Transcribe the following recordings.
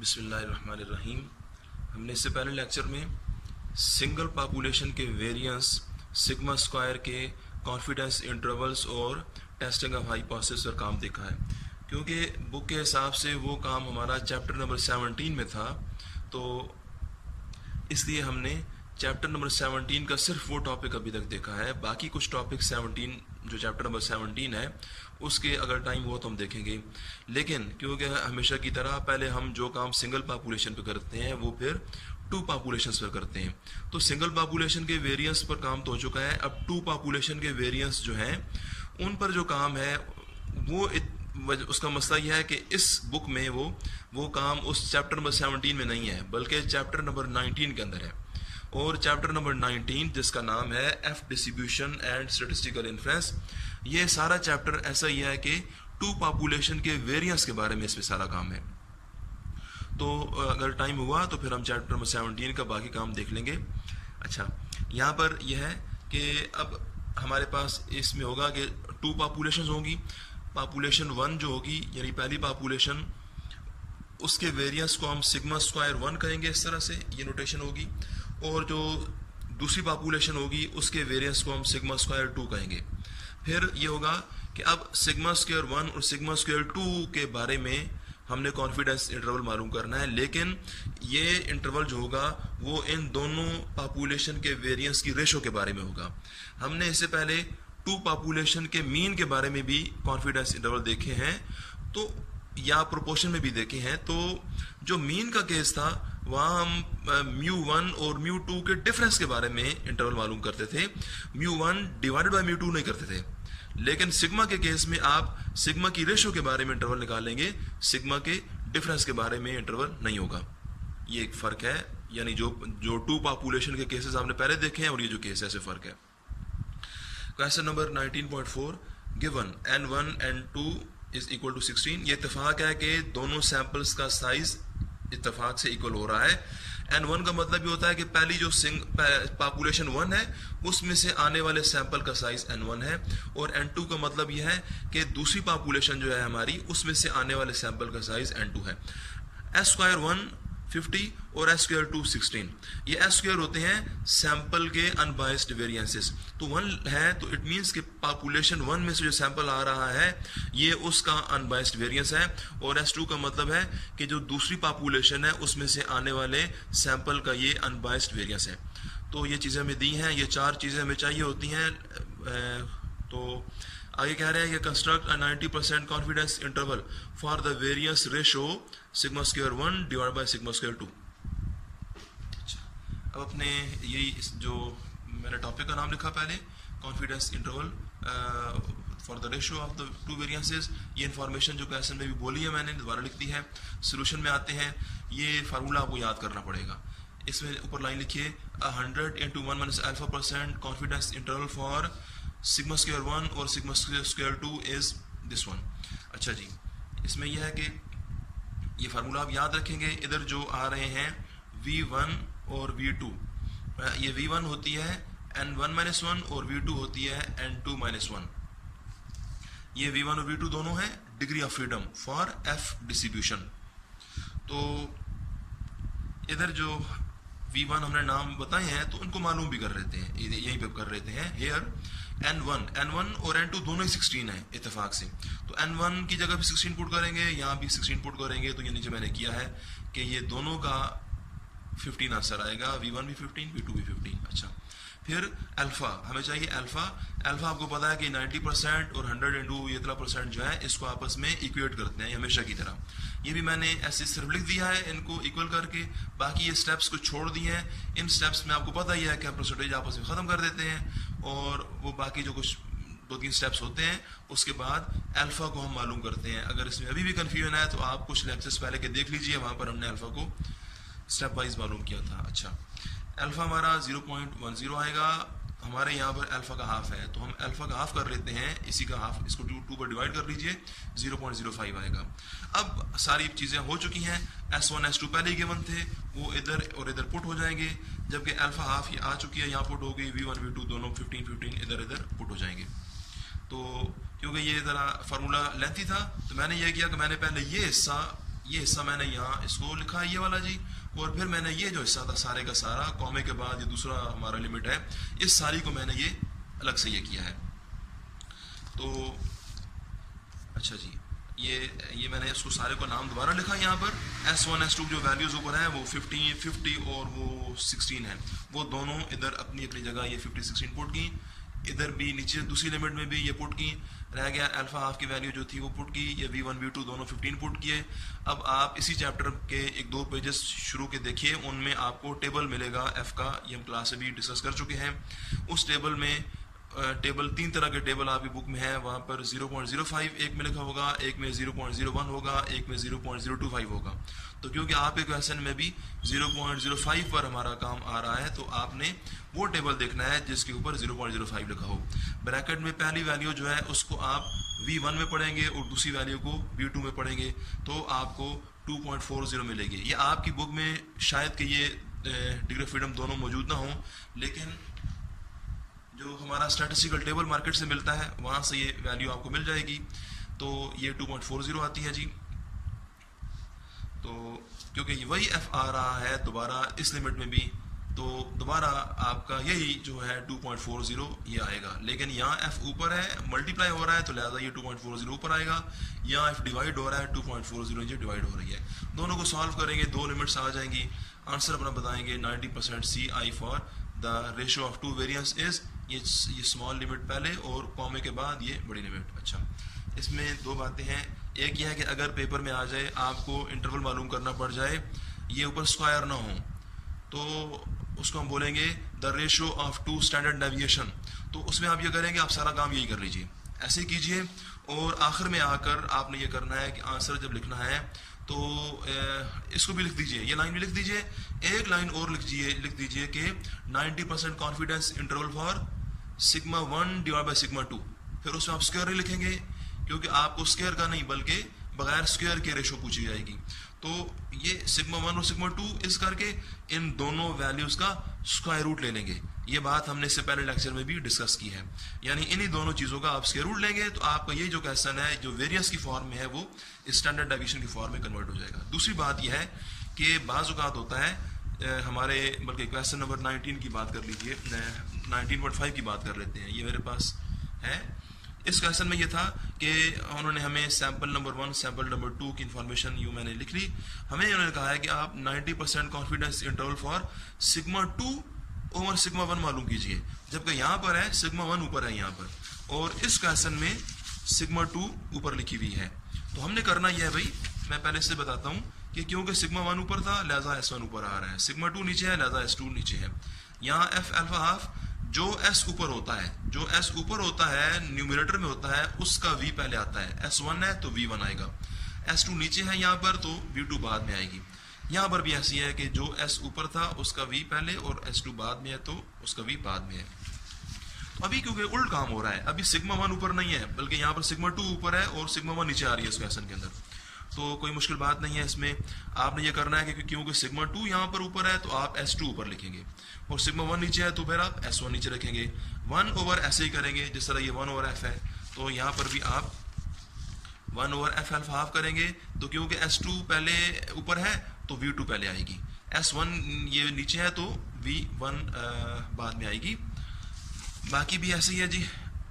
बिस्मिल्लाहिर्रहमानिर्रहीम। हमने इससे पहले लेक्चर में सिंगल पॉपुलेशन के वेरिएंस, सिग्मा स्क्वायर के कॉन्फिडेंस इंटरवल्स और टेस्टिंग ऑफ हाइपोथेसिस पर काम देखा है। क्योंकि बुक के हिसाब से वो काम हमारा चैप्टर नंबर 17 में था, तो इसलिए हमने चैप्टर नंबर 17 का सिर्फ वो टॉपिक अभी तक देखा है। बाकी कुछ टॉपिक 17 जो चैप्टर नंबर 17 है उसके अगर टाइम हो तो हम देखेंगे। लेकिन क्योंकि हमेशा की तरह पहले हम जो काम सिंगल पॉपुलेशन पे करते हैं वो फिर टू पॉपुलेशंस पर करते हैं। तो सिंगल पॉपुलेशन के वेरिएंस पर काम तो हो चुका है, अब टू पॉपुलेशन के वेरिएंस जो हैं उन पर जो काम है वो उसका मसला यह है कि इस बुक में वो काम उस चैप्टर नंबर 17 में नहीं है, बल्कि चैप्टर नंबर 19 के अंदर है। और चैप्टर नंबर 19 जिसका नाम है F distribution and statistical influence, ये सारा चैप्टर ऐसा ही है कि टू पॉपुलेशन के वेरिएंस के बारे में इसमें सारा काम है। तो अगर टाइम हुआ तो फिर हम चैप्टर नंबर 17 का बाकी काम देख लेंगे। अच्छा, यहाँ पर यह है कि अब हमारे पास इसमें होगा कि टू पॉपुलेशन होंगी। पॉपुलेशन 1 जो होगी यानी पहली पॉपुलेशन, उसके वेरिएंस को हम सिग्मा स्क्वायर 1 कहेंगे, इस तरह से ये नोटेशन होगी। और जो दूसरी पॉपुलेशन होगी उसके वेरिएंस को हम सिग्मा स्क्वायर 2 कहेंगे। फिर ये होगा कि अब सिग्मा स्क्वायर 1 और सिग्मा स्क्वायर 2 के बारे में हमने कॉन्फिडेंस इंटरवल मालूम करना है, लेकिन ये इंटरवल जो होगा वो इन दोनों पॉपुलेशन के वेरिएंस की रेशो के बारे में होगा। हमने इससे पहले टू पॉपुलेशन के मीन के बारे में भी कॉन्फिडेंस इंटरवल देखे हैं, तो या प्रोपोर्शन में भी देखे हैं। तो जो मीन का केस था वहाँ हम μ1 और μ2 के डिफरेंस के बारे में इंटरवल मालूम करते थे, μ1 डिवाइडेड बाय μ2 नहीं करते थे। लेकिन सिग्मा के केस में आप सिग्मा की रेशो के बारे में इंटरवल निकालेंगे, सिग्मा के डिफरेंस के बारे में इंटरवल नहीं होगा। ये एक फ़र्क है, यानी जो टू पॉपुलेशन के केसेस आपने पहले देखे हैं और ये जो केस है ऐसे फ़र्क है। Question number 19.4, given n1 n2 is equal to 16। ये इत्तेफाक है कि दोनों सैंपल्स का साइज इत्तेफाक से इक्वल हो रहा है। n1 का मतलब ये होता है कि पहली जो पॉपुलेशन 1 है उसमें से आने वाले सैंपल का साइज n1 है, और n2 का मतलब यह है कि दूसरी पॉपुलेशन जो है हमारी उसमें से आने वाले सैंपल का साइज n2 है। s स्क्वायर 1 50 और s स्क्वायर 2 16। ये s स्क्वायर होते हैं सैंपल के अनबायस्ड वेरिएंसेस। तो 1 है तो इट मीन्स कि पॉपुलेशन 1 में से जो सैंपल आ रहा है ये उसका अनबायस्ड वेरिएंस है, और s2 का मतलब है कि जो दूसरी पॉपुलेशन है उसमें से आने वाले सैंपल का ये अनबायस्ड वेरिएंस है। तो ये चीज़ें हमें दी हैं, ये 4 चीज़ें हमें चाहिए होती हैं। तो आगे कह रहे हैं कि construct a 90% confidence interval for the variance ratio sigma square 1 divide by sigma square 2। अच्छा, अब अपने यही जो मैंने टॉपिक का नाम लिखा पहले, confidence interval for the ratio of the two variances, ये इन्फॉर्मेशन जो क्वेश्चन में भी बोली है मैंने दोबारा लिख दी है। सोल्यूशन में आते हैं, ये फार्मूला आपको याद करना पड़ेगा। इसमें ऊपर लाइन लिखिए 100 × 1 - α% confidence interval for sigma square 1 और sigma square 2 is this one. अच्छा जी, इसमें यह है कि ये फार्मूला आप याद रखेंगे। इधर जो आ रहे हैं V1 और V2, ये V1 होती है n1 - 1 और V2 होती है n2 - 1। ये V1 और V2 दोनों हैं degree of freedom for F distribution. तो इधर जो V1 हमने नाम बताए हैं तो उनको मालूम भी कर लेते हैं, यहीं पे कर लेते हैं। हेयर n1 और n2 दोनों ही 16 है इत्तेफाक से, तो n1 की जगह भी 16 पुट करेंगे, यहाँ भी 16 पुट करेंगे। तो ये नीचे मैंने किया है कि ये दोनों का 15 आंसर आएगा, V1 भी 15 V2 भी 15। अच्छा, फिर अल्फा हमें चाहिए। अल्फा आपको पता है कि 90% और 100 × ये इतना % जो है इसको आपस में इक्वेट करते हैं हमेशा की तरह। ये भी मैंने ऐसे सिर्फ लिख दिया है इनको इक्वल करके, बाकी ये स्टेप्स को छोड़ दिए हैं। इन स्टेप्स में आपको पता ही है कि हम परसेंटेज आपस में ख़त्म कर देते हैं, और वो बाकी जो कुछ 2-3 स्टेप्स होते हैं उसके बाद अल्फा को हम मालूम करते हैं। अगर इसमें अभी भी कन्फ्यूजन है तो आप कुछ लेक्चर्स पहले के देख लीजिए, वहाँ पर हमने अल्फा को स्टेप वाइज मालूम किया था। अच्छा, अल्फा हमारा 0.10 आएगा, हमारे यहाँ पर अल्फा का हाफ है तो हम अल्फा का हाफ कर लेते हैं, इसी का हाफ इसको 2 पर डिवाइड कर लीजिए, 0.05 आएगा। अब सारी चीज़ें हो चुकी हैं, S1 S2 पहले ही गिवन थे, वो इधर और इधर पुट हो जाएंगे, जबकि अल्फा हाफ ये आ चुकी है, यहाँ पुट हो गई, V1 V2 दोनों 15 इधर पुट हो जाएंगे। तो क्योंकि ये ज़रा फार्मूला लेंथी था तो मैंने ये किया कि मैंने पहले ये हिस्सा ये हिस्सा मैंने यहाँ इसको लिखा है ये वाला जी, और फिर मैंने ये जो हिस्सा था सारे का सारा कॉमे के बाद ये दूसरा हमारा लिमिट है, इस सारी को मैंने ये अलग से ये किया है। तो अच्छा जी, ये मैंने इसको सारे को नाम दोबारा लिखा यहाँ पर। S1 S2 जो वैल्यूज़ ऊपर है वो 50 और वो 16 है, वो दोनों इधर अपनी अपनी जगह ये 50 16 पुट की, इधर भी नीचे दूसरी लिमिट में भी ये पुट की, रह गया अल्फा हाफ की वैल्यू जो थी वो पुट की, ये V1 V2 दोनों 15 पुट किए। अब आप इसी चैप्टर के एक दो पेजेस शुरू के देखिए, उनमें आपको टेबल मिलेगा F का, ये हम क्लास से भी डिस्कस कर चुके हैं। उस टेबल में टेबल 3 तरह के टेबल आपकी बुक में है, वहाँ पर 0.05 एक में लिखा होगा, एक में 0.01 होगा, एक में 0.025 होगा। तो क्योंकि आपके क्वेश्चन में भी 0.05 पर हमारा काम आ रहा है, तो आपने वो टेबल देखना है जिसके ऊपर 0.05 लिखा हो। ब्रैकेट में पहली वैल्यू जो है उसको आप V1 में पढ़ेंगे और दूसरी वैल्यू को V2 में पढ़ेंगे, तो आपको 2.40 मिलेगी। ये आपकी बुक में शायद कि ये डिग्री ऑफ फ्रीडम दोनों मौजूद ना हो, लेकिन जो हमारा स्टैटिस्टिकल टेबल मार्केट से मिलता है वहाँ से ये वैल्यू आपको मिल जाएगी। तो ये 2.40 आती है जी। तो क्योंकि वही F आ रहा है दोबारा इस लिमिट में भी, तो दोबारा आपका यही जो है 2.40 ये आएगा। लेकिन यहाँ F ऊपर है, मल्टीप्लाई हो रहा है, तो लिहाजा ये 2.40 ऊपर आएगा। यहाँ F डिवाइड हो रहा है, 2.40 ये डिवाइड हो रही है। दोनों को सॉल्व करेंगे, दो लिमिट्स आ जाएंगी, आंसर अपना बताएंगे 90% CI for the ratio of two variance is, ये स्मॉल लिमिट पहले और कॉमे के बाद ये बड़ी लिमिट। अच्छा, इसमें दो बातें हैं। एक यह है कि अगर पेपर में आ जाए आपको इंटरवल मालूम करना पड़ जाए, ये ऊपर स्क्वायर ना हो, तो उसको हम बोलेंगे the ratio of two standard deviation. तो उसमें आप ये करेंगे, आप सारा काम यही कर लीजिए, ऐसे कीजिए, और आखिर में आकर आपने ये करना है कि आंसर जब लिखना है तो इसको भी लिख दीजिए, ये लाइन भी लिख दीजिए, एक लाइन और लिख दीजिए कि 90% confidence interval for sigma 1 divide by sigma 2। फिर उसमें आप स्क्वायर ही लिखेंगे, क्योंकि आपको स्क्वायर का नहीं बल्कि बगैर स्क्वायर के रेशो पूछी जाएगी। तो ये सिग्मा 1 और सिग्मा 2 इस करके इन दोनों वैल्यूज का स्क्वायर रूट ले लेंगे। ये बात हमने इससे पहले लेक्चर में भी डिस्कस की है, यानी इन्हीं दोनों चीज़ों का आप स्क्वायर रूट लेंगे तो आपका ये जो क्वेश्चन है जो वेरियंस की फॉर्म में है वो स्टैंडर्ड डेविएशन की फॉर्म में कन्वर्ट हो जाएगा। दूसरी बात यह है कि बाज़ औक़ात होता है हमारे, बल्कि क्वेश्चन नंबर 19 की बात कर लीजिए, 19.5 की बात कर लेते हैं, ये मेरे पास है। इस क्वेश्चन में ये था कि उन्होंने हमें सैंपल नंबर 1 सैंपल नंबर 2 की इन्फॉर्मेशन यूँ मैंने लिख ली। हमें उन्होंने कहा है कि आप 90% confidence interval for sigma 2 over sigma 1 मालूम कीजिए, जबकि यहाँ पर है सिग्मा 1 ऊपर है यहाँ पर, और इस क्वेश्चन में सिग्मा 2 ऊपर लिखी हुई है। तो हमने करना यह है भाई, मैं पहले से बताता हूँ कि क्योंकि सिग्मा 1 ऊपर था लिहाजा S1 ऊपर आ रहा है, सिग्मा 2 नीचे है लिहाजा S2 नीचे है। यहाँ F अल्फा हाफ जो S ऊपर होता है, जो S ऊपर होता है न्यूमरेटर में होता है, उसका V पहले आता है, S1 है तो V1 आएगा, S2 नीचे है यहाँ पर तो V2 बाद में आएगी। यहाँ पर भी ऐसी है कि जो S ऊपर था उसका V पहले और S2 बाद में है तो उसका V बाद में है। तो अभी क्योंकि उल्ट काम हो रहा है, अभी सिग्मा 1 ऊपर नहीं है बल्कि यहाँ पर सिग्मा 2 ऊपर है और सिग्मा 1 नीचे आ रही है इस क्वेश्चन के अंदर। तो कोई मुश्किल बात नहीं है इसमें, आपने ये करना है कि क्योंकि सिग्मा 2 यहाँ पर ऊपर है तो आप S2 ऊपर लिखेंगे, और सिग्मा 1 नीचे है तो फिर आप S1 नीचे रखेंगे। 1 ओवर ऐसे ही करेंगे जिस तरह ये 1 ओवर F है, तो यहाँ पर भी आप 1 ओवर F अल्फा हाफ करेंगे। तो क्योंकि S2 पहले ऊपर है तो V2 पहले आएगी, S1 ये नीचे है तो V1 बाद में आएगी। बाकी भी ऐसे ही है जी,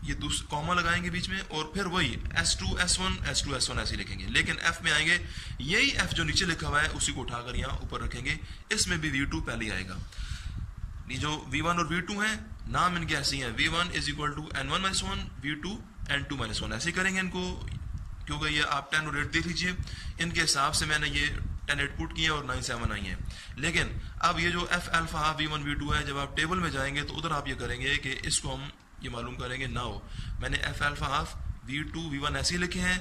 ये कॉमा लगाएंगे बीच में और फिर वही S2 S1 S2 S1 ऐसे लिखेंगे। लेकिन F में आएंगे, यही F जो नीचे लिखा हुआ है उसी को उठाकर यहाँ ऊपर रखेंगे, इसमें भी V2 पहले ही आएगा। ये जो V1 और V2 हैं नाम इनके ऐसे ही हैं, V1 is equal to N1 minus 1 V2 N2 minus 1, ऐसे ही करेंगे इनको, क्योंकि ये आप 10 और 8 देख लीजिए, इनके हिसाब से मैंने ये 10 8 पुट किए और 9 7 आई हैं। लेकिन अब ये जो F alpha half V1 V2 है, जब आप टेबल में जाएंगे तो उधर आप ये करेंगे कि इसको हम ये मालूम करेंगे ना हो। मैंने F alpha half V2 V1 ऐसे ही लिखे हैं,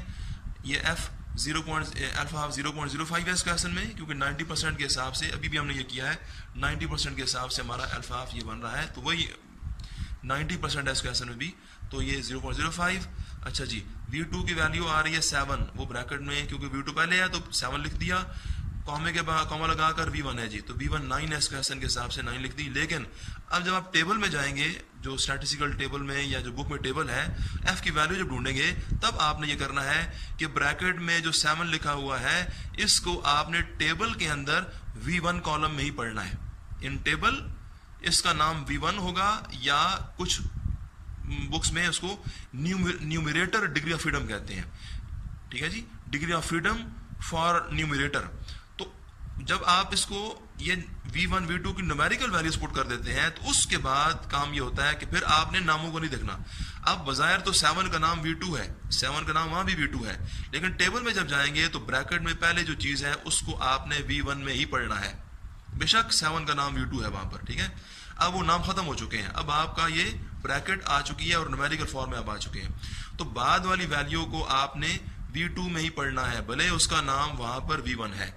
ये F अल्फा हाफ 0.05 है इस क्वेश्चन में, क्योंकि 90% के हिसाब से अभी भी हमने ये किया है, 90% के हिसाब से हमारा अल्फा हाफ ये बन रहा है, तो वही 90% है इस क्वेश्चन में भी, तो ये 0.05। अच्छा जी, V2 की वैल्यू आ रही है 7, वो ब्रैकेट में क्योंकि V2 पहले है तो 7 लिख दिया, कॉमे के बाद कॉमा लगाकर V1 है जी, तो V1 9 है इस क्वेश्चन के हिसाब से 9 लिख दी। लेकिन अब जब आप टेबल में जाएंगे, जो स्टैटिस्टिकल टेबल में या जो बुक में टेबल है, f की वैल्यू जब ढूंढेंगे तब आपने ये करना है कि ब्रैकेट में जो 7 लिखा हुआ है इसको आपने टेबल के अंदर V1 कॉलम में ही पढ़ना है। इन टेबल इसका नाम V1 होगा, या कुछ बुक्स में उसको न्यूमरेटर डिग्री ऑफ फ्रीडम कहते हैं, ठीक है जी, degree of freedom for numerator. तो जब आप इसको ये V1 V2 की न्यूमेरिकल वैल्यूज पुट कर देते हैं तो उसके बाद काम ये होता है कि फिर आपने नामों को नहीं देखना। अब बजायर तो 7 का नाम V2 है, 7 का नाम वहां भी V2 है, लेकिन टेबल में जब जाएंगे तो ब्रैकेट में पहले जो चीज है उसको आपने V1 में ही पढ़ना है। बेशक 7 का नाम V2 है वहां पर, ठीक है। अब वो नाम खत्म हो चुके हैं, अब आपका ये ब्रैकेट आ चुकी है और न्यूमेरिकल फॉर्म में अब आ चुके हैं। तो बाद वाली वैल्यू को आपने V2 में ही पढ़ना है, भले उसका नाम वहां पर V1 है,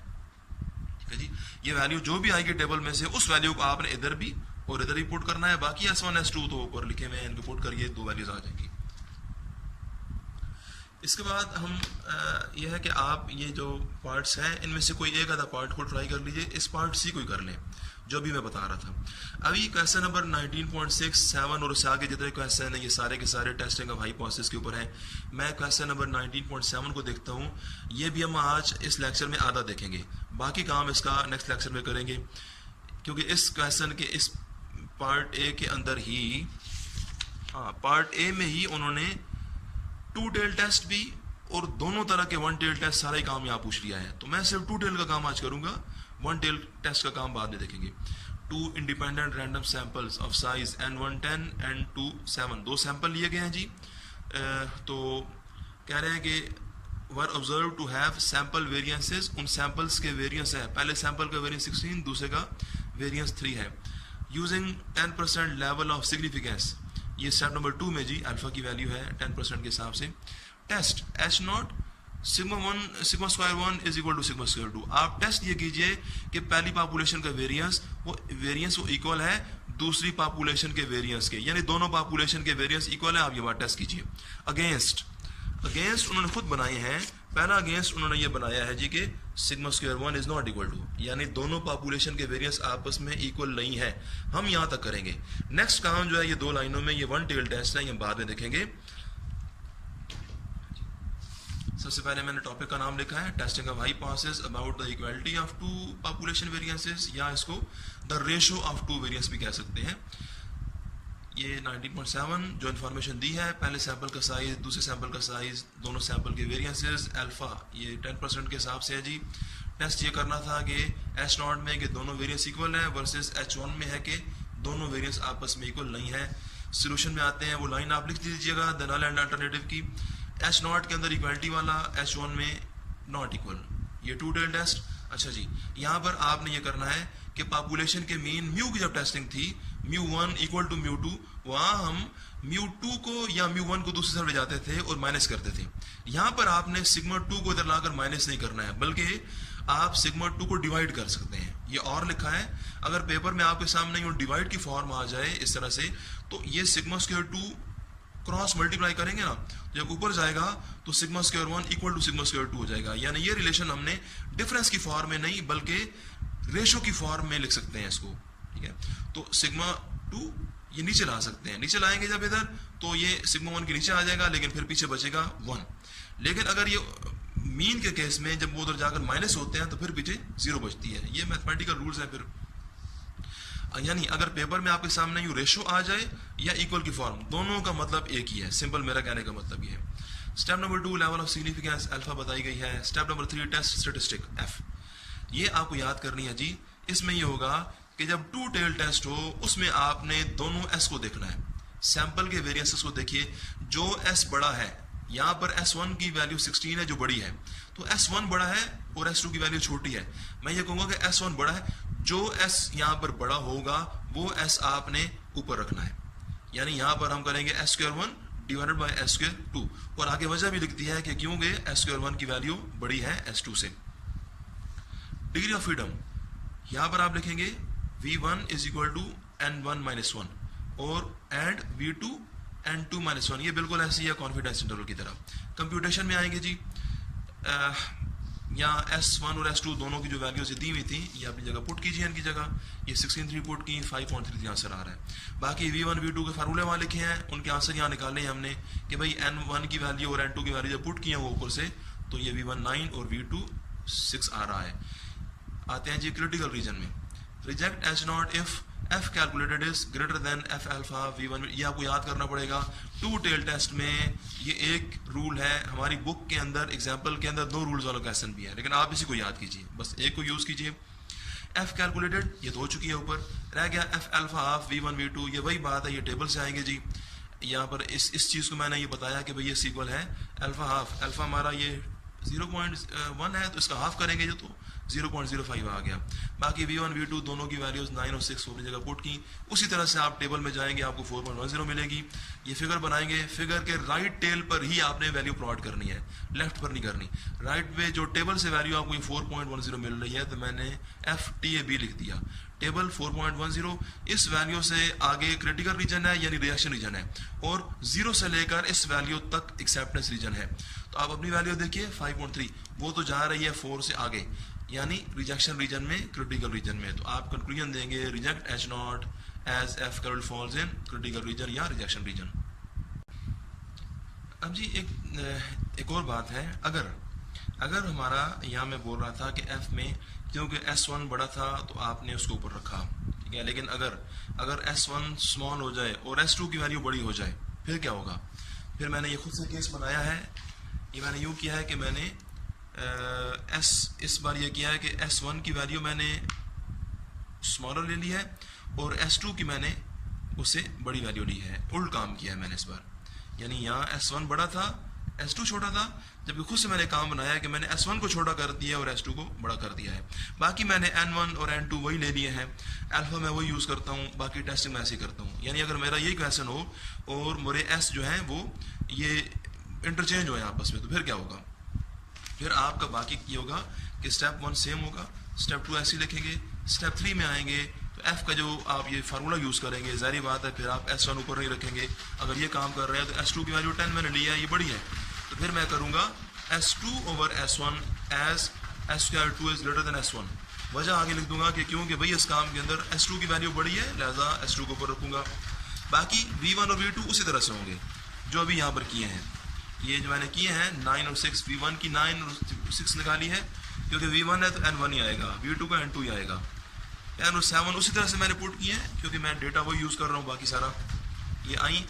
ठीक है जी। ये वैल्यू जो भी आएगी टेबल में से उस वैल्यू को आपने इधर भी और इधर भी पुट करना है। बाकी S1 S2 तो ऊपर लिखे हुए हैं, इनको पुट करिए, 2 वैल्यूज आ जाएंगी। इसके बाद हम यह है कि आप ये जो पार्ट्स हैं इनमें से कोई एक आधा पार्ट को ट्राई कर लीजिए, इस पार्ट सी कोई कर लें जो भी मैं बता रहा था। अभी क्वेश्चन नंबर 19.6, 7 और उससे आगे जितने क्वेश्चन हैं ये सारे के सारे टेस्टिंग ऑफ हाइपोथेसिस के ऊपर हैं। मैं क्वेश्चन नंबर 19.7 को देखता हूँ, ये भी हम आज इस लेक्चर में आधा देखेंगे, बाकी काम इसका नेक्स्ट लेक्चर में करेंगे, क्योंकि इस क्वेश्चन के इस पार्ट ए के अंदर ही, पार्ट ए में ही उन्होंने 2 टेल टेस्ट भी और दोनों तरह के 1 टेल टेस्ट सारे काम यहाँ पूछ लिया है। तो मैं सिर्फ 2 टेल का काम आज करूंगा, 1 टेल टेस्ट का काम बाद में देखेंगे। 2 independent random samples of size N1 10 N2 7, 2 sample लिए गए हैं जी। तो कह रहे हैं कि were observe to have sample variances, उन सैंपल्स के वेरिएंस है, पहले सैंपल का वेरिएंस 16, दूसरे का वेरिएंस 3 है। यूजिंग 10% लेवल ऑफ सिग्निफिकेंस, ये स्टेप नंबर 2 में जी अल्फा की वैल्यू है 10% के हिसाब से। Test H0 sigma square 1 is equal to sigma square 2। आप टेस्ट ये कीजिए कि पहली पॉपुलेशन का वेरिएंस वो इक्वल है दूसरी पॉपुलेशन के वेरिएंस के, यानी दोनों पॉपुलेशन के वेरिएंस इक्वल है। आप ये बात टेस्ट कीजिए। अगेंस्ट उन्होंने खुद बनाए हैं। पहला अगेंस्ट उन्होंने ये बनाया है जी कि sigma square 1 is not equal to, यानी दोनों पॉपुलेशन के वेरिएंस आपस में इक्वल नहीं है। हम यहां तक करेंगे। नेक्स्ट काम जो है ये 2 लाइनों में, ये 1 टेल टेस्ट है, ये बाद में देखेंगे। सबसे पहले मैंने टॉपिक का नाम लिखा है testing of hypothesis about the equality of 2 population variances, या इसको द रेशियो ऑफ 2 वेरिएंस भी कह सकते हैं। ये 19.7 जो इन्फॉर्मेशन दी है, पहले सैंपल का साइज, दूसरे सैंपल का साइज, दोनों सैंपल के वेरिएंसेस, अल्फा ये 10% के हिसाब से है जी। टेस्ट ये करना था कि H0 में कि दोनों वेरिएंस इक्वल है वर्सेस H1 में है कि दोनों वेरिएंस आपस में इक्वल नहीं है। सोल्यूशन में आते हैं, वो लाइन आप लिख दीजिएगा द नल एंड अल्टरनेटिव की। H0 के अंदर इक्वालिटी वाला, H1 में नॉट इक्वल, ये 2 टेल टेस्ट। अच्छा जी, यहाँ पर आपने ये करना है कि पॉपुलेशन के मीन म्यू की जब टेस्टिंग थी, μ1 इक्वल टू μ2, वहां हम μ2 को या μ1 को दूसरी तरफ ले जाते थे और माइनस करते थे। यहां पर आपने सिग्मा 2 को इधर लाकर माइनस नहीं करना है, बल्कि आप सिग्मा 2 को डिवाइड कर सकते हैं। ये और लिखा है, अगर पेपर में आपके सामने ये डिवाइड की फॉर्म आ जाए इस तरह से, तो ये सिग्मा स्क्वायर 2 क्रॉस मल्टीप्लाई करेंगे ना, जब ऊपर जाएगा तो sigma square 1 equal to sigma square 2 हो जाएगा। यानी ये रिलेशन हमने डिफरेंस की फॉर्म में नहीं बल्कि रेशो की फॉर्म में लिख सकते हैं इसको, ठीक है। तो सिग्मा 2 ये नीचे ला सकते हैं, नीचे लाएंगे जब इधर तो ये सिग्मा 1 के नीचे आ जाएगा, लेकिन फिर पीछे बचेगा 1। लेकिन अगर ये मीन के केस में जब वो उधर जाकर माइनस होते हैं तो फिर पीछे 0 बचती है। ये मैथमेटिकल रूल्स हैं। फिर यानी अगर पेपर में आपके सामने यू रेशो आ जाए या इक्वल की फॉर्म, दोनों का मतलब एक ही है। सिंपल मेरा कहने का मतलब ये है। Step number 2 level of significance alpha बताई गई है। Step number 3 test statistic F, ये आपको याद करनी है जी। इसमें ये होगा कि जब 2 टेल टेस्ट हो उसमें आपने दोनों एस को देखना है। सैंपल के वेरिएंसेस को देखिए, जो एस बड़ा है, यहाँ पर S1 की वैल्यू 16 है जो बड़ी है, तो S1 बड़ा है और S2 की वैल्यू छोटी है। मैं ये कहूंगा कि S1 बड़ा है, जो S यहाँ पर बड़ा होगा वो S आपने ऊपर रखना है। यानी यहाँ पर हम करेंगे S²1 डिवाइडेड बाय S²2, और आगे वजह भी लिखती है कि क्योंकि S²1 की वैल्यू बड़ी है S2 से। डिग्री ऑफ फ्रीडम, यहाँ पर आप लिखेंगे V1 is equal to N1 - 1 और एंड V2 N2 - 1। ये बिल्कुल ऐसी है कॉन्फिडेंस इंटरवल की तरह। कंप्यूटेशन में आएंगे जी, या S1 और S2 दोनों की जो वैल्यूज दी हुई थी ये अपनी जगह पुट कीजिए इनकी जगह, ये 16.3 पुट की, 5.33 आंसर आ रहा है। बाकी V1 V2 के फार्मूले वहाँ लिखे हैं, उनके आंसर यहाँ निकाले हैं हमने कि भाई N1 की वैल्यू और N2 की वैल्यू जब पुट किए हैं वो ऊपर से, तो ये V1 9 और V2 6 आ रहा है। आते हैं जी क्रिटिकल रीजन में, reject H0 if F calculated is greater then F alpha V1। ये आपको याद करना पड़ेगा, टू टेल टेस्ट में ये एक रूल है, हमारी बुक के अंदर एग्जाम्पल के अंदर 2 रूल्स वाला क्वेश्चन भी है, लेकिन आप इसी को याद कीजिए, बस एक को यूज कीजिए। F कैलकुलेटेड ये तो हो चुकी है, ऊपर रह गया F alpha half V1 V2, ये वही बात है, ये टेबल से आएंगे जी। यहाँ पर इस चीज़ को मैंने ये बताया कि भाई ये सीक्वल है अल्फा हाफ, अल्फा हमारा ये 0.1 है तो इसका हाफ करेंगे जो, तो 0.05 आ गया। बाकी V1 V2 दोनों की वैल्यूज 9 और 6 अपनी जगह पुट की। उसी तरह से आप टेबल में जाएंगे, आपको 4.10 मिलेगी। ये फिगर बनाएंगे, फिगर के राइट टेल पर ही आपने वैल्यू प्लॉट करनी है, लेफ्ट पर नहीं करनी। राइट में जो टेबल से वैल्यू आपको ये 4.10 मिल रही है, तो मैंने FTAB लिख दिया, टेबल 4.10। इस वैल्यू से आगे क्रिटिकल रीजन है यानी रिएक्शन रीजन है, और 0 से लेकर इस वैल्यू तक एक्सेप्टेंस रीजन है। तो आप अपनी वैल्यू देखिए 5.3, वो तो जा रही है 4 से आगे, यानी रिजेक्शन रीजन में, क्रिटिकल रीजन में। तो आप कंक्लूजन देंगे reject H0 as F current falls in critical region या रिजेक्शन रीजन। अब जी एक और बात है, अगर हमारा यहाँ मैं बोल रहा था कि F में क्योंकि S1 बड़ा था तो आपने उसको ऊपर रखा, ठीक है, लेकिन अगर S1 स्मॉल हो जाए और S2 की वैल्यू बड़ी हो जाए फिर क्या होगा? फिर मैंने ये खुद से केस बनाया है, ये मैंने यूँ किया है कि मैंने इस बार ये किया है कि S1 की वैल्यू मैंने स्मॉलर ले ली है और S2 की मैंने उससे बड़ी वैल्यू ली है, उल्ट काम किया है मैंने इस बार। यानी यहाँ S1 बड़ा था, S2 छोटा था, जबकि खुद से मैंने काम बनाया है कि मैंने S1 को छोटा कर दिया और S2 को बड़ा कर दिया है। बाकी मैंने N1 और N2 वही ले लिए हैं, अल्फा मैं वही यूज़ करता हूँ, बाकी टेस्टिंग मैं ऐसे ही करता हूँ। यानी अगर मेरा यही क्वेश्चन हो और मेरे S जो हैं वो ये इंटरचेंज हो आपस में, तो फिर क्या होगा? फिर आपका बाकी ये होगा कि स्टेप 1 सेम होगा, स्टेप 2 ऐसे लिखेंगे, स्टेप 3 में आएंगे तो F का जो आप ये फार्मूला यूज़ करेंगे, जाहिर बात है फिर आप S1 ऊपर नहीं रखेंगे। अगर ये काम कर रहे हैं तो S2 की वैल्यू 10 मैंने लिया है, ये बड़ी है, तो फिर मैं करूँगा S2 over S1 as S2 is greater than S1। वजह आगे लिख दूंगा कि क्योंकि भाई इस काम के अंदर S2 की वैल्यू बड़ी है, लिहाजा S2 को ऊपर रखूँगा। बाकी V1 और V2 उसी तरह से होंगे जो अभी यहाँ पर किए हैं, ये जो मैंने किए हैं 9 और 6, V1 की 9 और 6 निकाली है, क्योंकि V1 है तो N1 ही आएगा, V2 का N2 ही आएगा, N और 7 उसी तरह से मैंने पुट किए हैं क्योंकि मैं डेटा वही यूज़ कर रहा हूँ। बाकी सारा ये आई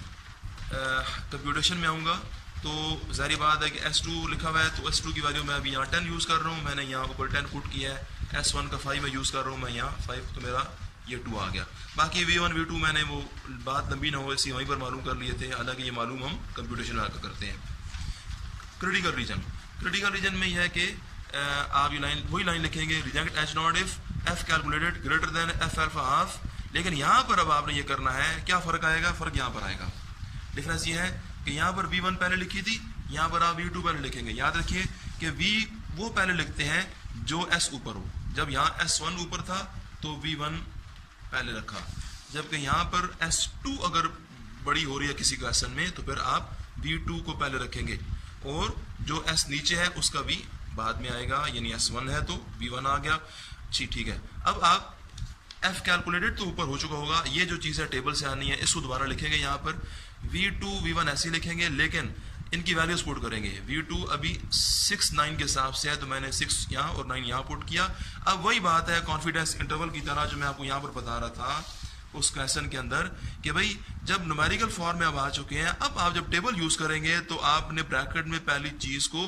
कंप्यूटेशन में आऊँगा तो जाहिर बात है कि S2 लिखा हुआ है, तो S2 की वैल्यू मैं अभी यहाँ 10 यूज़ कर रहा हूँ, मैंने यहाँ ऊपर 10 पुट किया है। S1 का 5 मैं यूज़ कर रहा हूँ, मैं यहाँ 5, तो मेरा ये 2 आ गया। बाकी V1 V2 मैंने वो बात लंबी ना हो इसी वहीं पर मालूम कर लिए थे, हालांकि ये मालूम हम कंप्यूटेशन में आकर करते हैं। क्रिटिकल रीजन में यह है कि आप ये वही लाइन लिखेंगे, reject H0 if F calculated greater than F alpha half. लेकिन यहाँ पर अब आपने ये करना है, क्या फ़र्क आएगा? फ़र्क यहाँ पर आएगा। डिफरेंस ये है कि यहाँ पर V1 पहले लिखी थी, यहाँ पर आप V2 पहले लिखेंगे। याद रखिए कि V वो पहले लिखते हैं जो S ऊपर हो। जब यहाँ S1 ऊपर था तो V1 पहले रखा, जबकि यहाँ पर S2 अगर बड़ी हो रही है किसी क्वेश्चन में तो फिर आप V2 को पहले रखेंगे और जो S नीचे है उसका V बाद में आएगा, यानी S1 है तो V1 आ गया। ठीक है, अब आप F कैलकुलेटेड तो ऊपर हो चुका होगा, ये जो चीज़ है टेबल से आनी है, इसको दोबारा लिखेंगे। यहाँ पर V2 V1 ऐसे ही लिखेंगे, लेकिन इनकी वैल्यूज पुट करेंगे। V2 अभी 6 9 के हिसाब से है तो मैंने 6 यहाँ और 9 यहाँ पुट किया। अब वही बात है कॉन्फिडेंस इंटरवल की तरह जो मैं आपको यहाँ पर बता रहा था उस क्वेश्चन के अंदर कि भाई जब न्यूमेरिकल फॉर्म में अब आ चुके हैं, अब आप जब टेबल यूज़ करेंगे तो आपने ब्रैकेट में पहली चीज़ को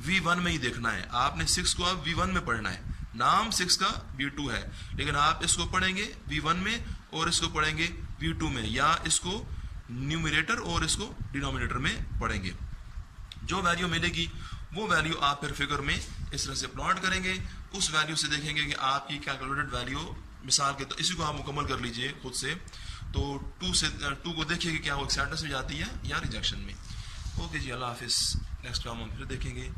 V1 में ही देखना है। आपने 6 को अब V1 में पढ़ना है, नाम 6 का V2 है, लेकिन आप इसको पढ़ेंगे V1 में और इसको पढ़ेंगे V2 में, या इसको न्यूमरेटर और इसको डिनोमिनेटर में पढ़ेंगे। जो वैल्यू मिलेगी वो वैल्यू आप फिर फिगर में इस तरह से प्लॉट करेंगे। उस वैल्यू से देखेंगे कि आपकी कैलकुलेटेड वैल्यू, मिसाल के तो इसी को आप मुकम्मल कर लीजिए खुद से, तो 2 को देखिए कि क्या वो एक्सेप्टेंस में जाती है या रिजेक्शन में। ओके जी, अल्लाह हाफिज़। नेक्स्ट काम हम फिर देखेंगे।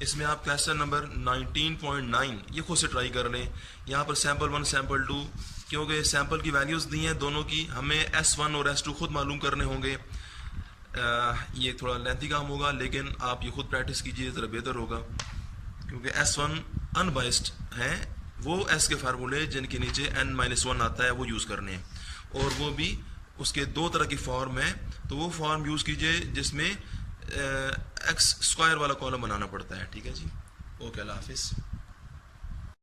इसमें आप क्वेश्चन नंबर 19.9 ये खुद से ट्राई कर लें। यहाँ पर सैम्पल 1 सैम्पल 2, क्योंकि सैम्पल की वैल्यूज़ दी हैं दोनों की, हमें S1 और S2 खुद मालूम करने होंगे। ये थोड़ा लेंथी काम होगा, लेकिन आप ये खुद प्रैक्टिस कीजिए, ज़रा बेहतर होगा, क्योंकि S1 अनबाइस्ड है, वो S के फार्मूले जिनके नीचे n-1 आता है वो यूज़ करने हैं, और वो भी उसके दो तरह की फॉर्म है। तो वो फॉर्म यूज़ कीजिए जिसमें x स्क्वायर वाला कॉलम बनाना पड़ता है। ठीक है जी, ओके, अल्लाह हाफिज़।